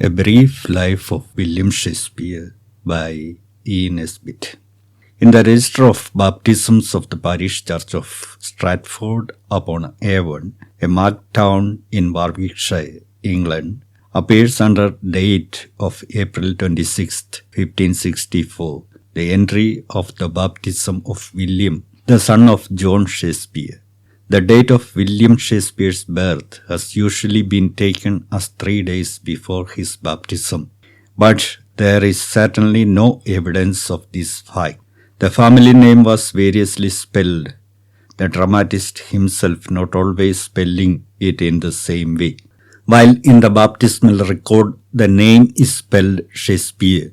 A Brief Life of William Shakespeare by E. Nesbit. In the register of baptisms of the parish church of Stratford-upon-Avon, a marked town in Warwickshire, England, appears under date of April 26, 1564, the entry of the baptism of William, the son of John Shakspeare. The date of William Shakespeare's birth has usually been taken as 3 days before his baptism, but there is certainly no evidence of this fact. The family name was variously spelled, the dramatist himself not always spelling it in the same way. While in the baptismal record the name is spelled Shakespeare,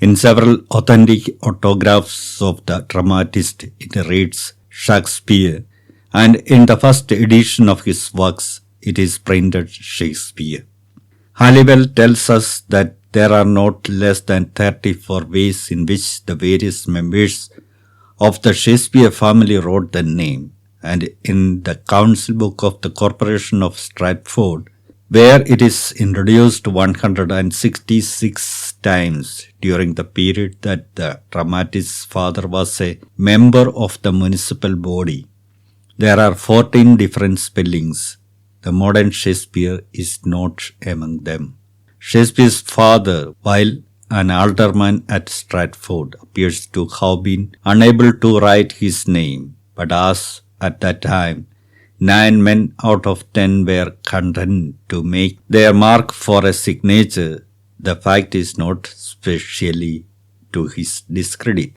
in several authentic autographs of the dramatist it reads Shakspere, and in the first edition of his works it is printed Shakespeare. Halliwell tells us that there are not less than 34 ways in which the various members of the Shakespeare family wrote the name, and in the Council Book of the Corporation of Stratford, where it is introduced 166 times during the period that the dramatist's father was a member of the municipal body. There are 14 different spellings. The modern Shakespeare is not among them. Shakespeare's father, while an alderman at Stratford, appears to have been unable to write his name, but as at that time 9 men out of 10 were content to make their mark for a signature, the fact is not specially to his discredit.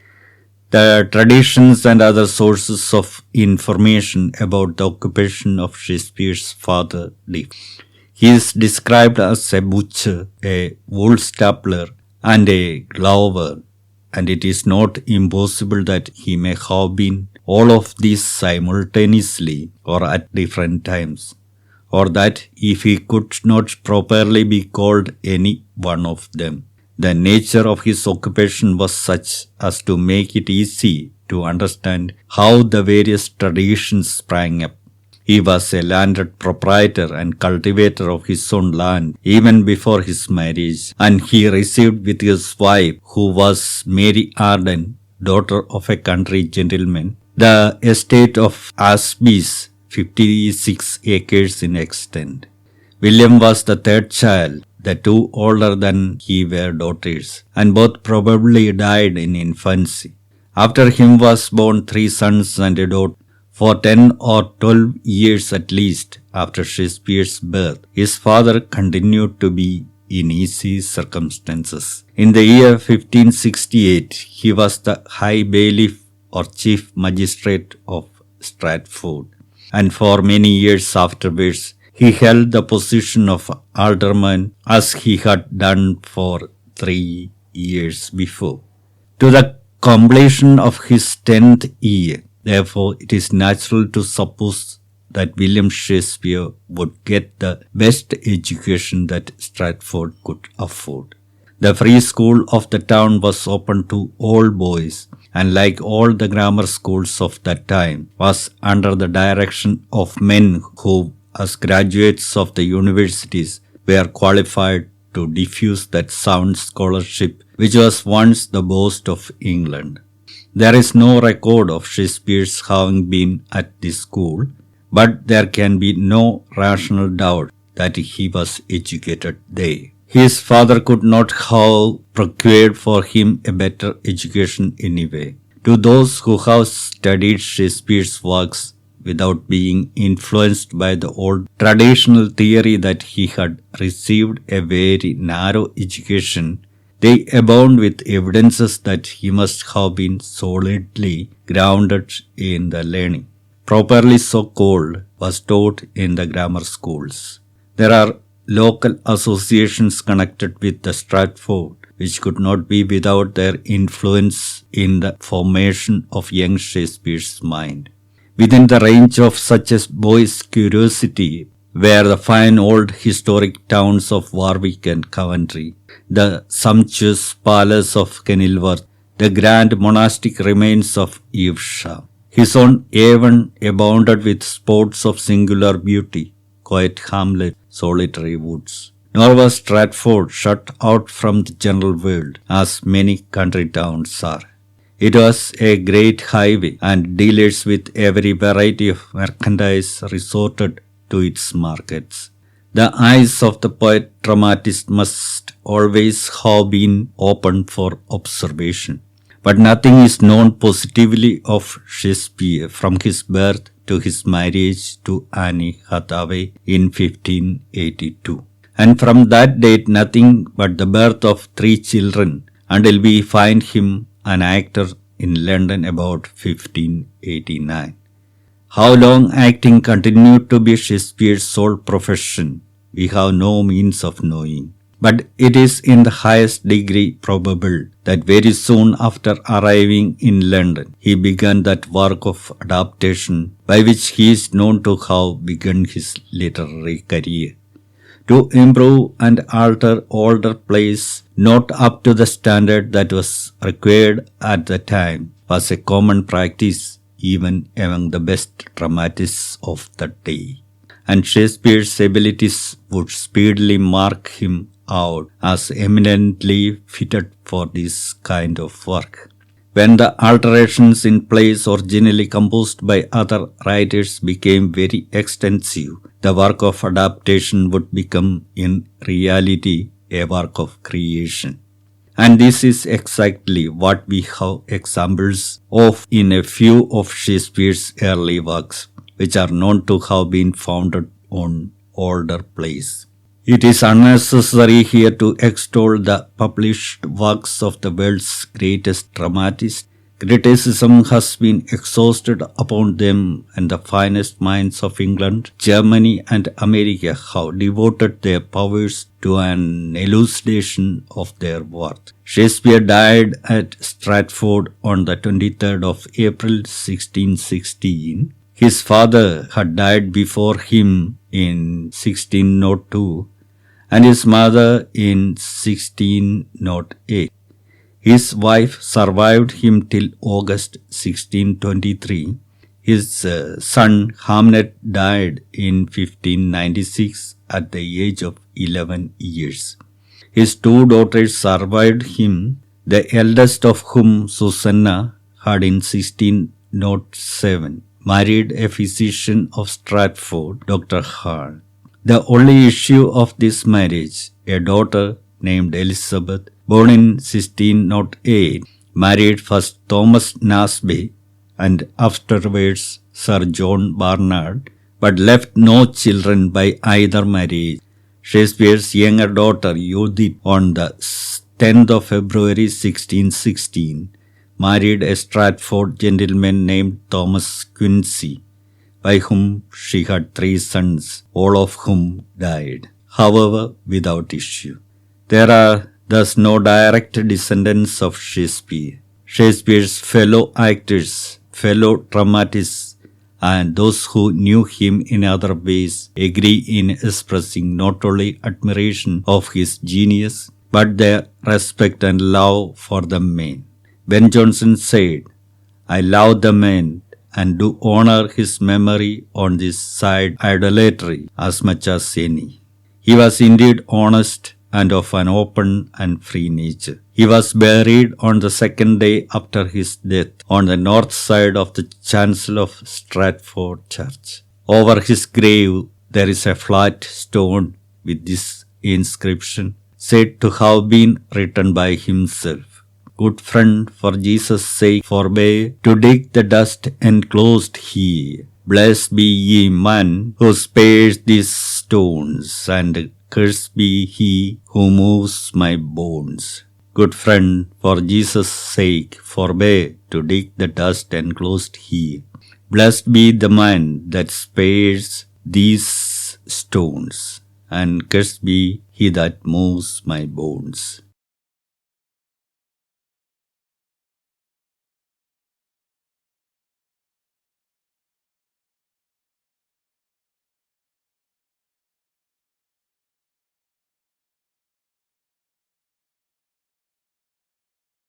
The traditions and other sources of information about the occupation of Shakespeare's father differ. He is described as a butcher, a wool stapler, and a glover, and it is not impossible that he may have been all of these simultaneously or at different times, or that if he could not properly be called any one of them, the nature of his occupation was such as to make it easy to understand how the various traditions sprang up. He was a landed proprietor and cultivator of his own land even before his marriage, and he received with his wife, who was Mary Arden, daughter of a country gentleman, the estate of Asby's, 56 acres in extent. William was the third child. The 2 older than he were daughters, and both probably died in infancy. After him was born 3 sons and a daughter. For 10 or 12 years at least after Shakespeare's birth, his father continued to be in easy circumstances. In the year 1568, he was the High Bailiff or Chief Magistrate of Stratford, and for many years afterwards, he held the position of alderman as he had done for 3 years before. To the completion of his 10th year, therefore, it is natural to suppose that William Shakespeare would get the best education that Stratford could afford. The free school of the town was open to all boys, and like all the grammar schools of that time, was under the direction of men who, as graduates of the universities, were qualified to diffuse that sound scholarship which was once the boast of England. There is no record of Shakespeare's having been at this school, but there can be no rational doubt that he was educated there. His father could not have procured for him a better education anyway. To those who have studied Shakespeare's works without being influenced by the old traditional theory that he had received a very narrow education, they abound with evidences that he must have been solidly grounded in the learning, properly so called, was taught in the grammar schools. There are local associations connected with the Stratford which could not be without their influence in the formation of young Shakespeare's mind. Within the range of such a boy's curiosity were the fine old historic towns of Warwick and Coventry, the sumptuous palace of Kenilworth, the grand monastic remains of Evesham. His own Avon abounded with spots of singular beauty, quiet hamlet, solitary woods. Nor was Stratford shut out from the general world, as many country towns are. It was a great highway, and dealers with every variety of merchandise resorted to its markets. The eyes of the poet dramatist must always have been open for observation. But nothing is known positively of Shakespeare from his birth to his marriage to Anne Hathaway in 1582. And from that date nothing but the birth of 3 children until we find him an actor in London about 1589. How long acting continued to be Shakespeare's sole profession, we have no means of knowing. But it is in the highest degree probable that very soon after arriving in London, he began that work of adaptation by which he is known to have begun his literary career. To improve and alter older plays not up to the standard that was required at the time was a common practice even among the best dramatists of the day. And Shakespeare's abilities would speedily mark him out as eminently fitted for this kind of work. When the alterations in plays originally composed by other writers became very extensive, the work of adaptation would become in reality a work of creation. And this is exactly what we have examples of in a few of Shakespeare's early works, which are known to have been founded on older plays. It is unnecessary here to extol the published works of the world's greatest dramatists. Criticism has been exhausted upon them, and the finest minds of England, Germany, and America have devoted their powers to an elucidation of their worth. Shakespeare died at Stratford on the 23rd of April 1616. His father had died before him in 1602 and his mother in 1608. His wife survived him till August 1623. His son Hamnet died in 1596 at the age of 11 years. His 2 daughters survived him, the eldest of whom, Susanna, had in 1607 married a physician of Stratford, Dr. Hall. The only issue of this marriage, a daughter named Elizabeth, born in 1608, married first Thomas Nesbit and afterwards Sir John Barnard, but left no children by either marriage. Shakespeare's younger daughter Judith, on the 10th of February 1616, married a Stratford gentleman named Thomas Quincy, by whom she had 3 sons, all of whom died, however without issue. There are thus no direct descendants of Shakespeare. Shakespeare's fellow actors, fellow dramatists, and those who knew him in other ways agree in expressing not only admiration of his genius, but their respect and love for the man. Ben Jonson said, "I love the man and do honor his memory on this side idolatry as much as any." He was indeed honest and of an open and free nature. He was buried on the 2nd day after his death on the north side of the chancel of Stratford Church. Over his grave there is a flat stone with this inscription, said to have been written by himself: "Good friend, for Jesus' sake forbear to dig the dust enclosed here. Blessed be ye man who spares these stones, and cursed be he who moves my bones." Good friend, for Jesus' sake forbear to dig the dust enclosed here. Blessed be the man that spares these stones, and cursed be he that moves my bones.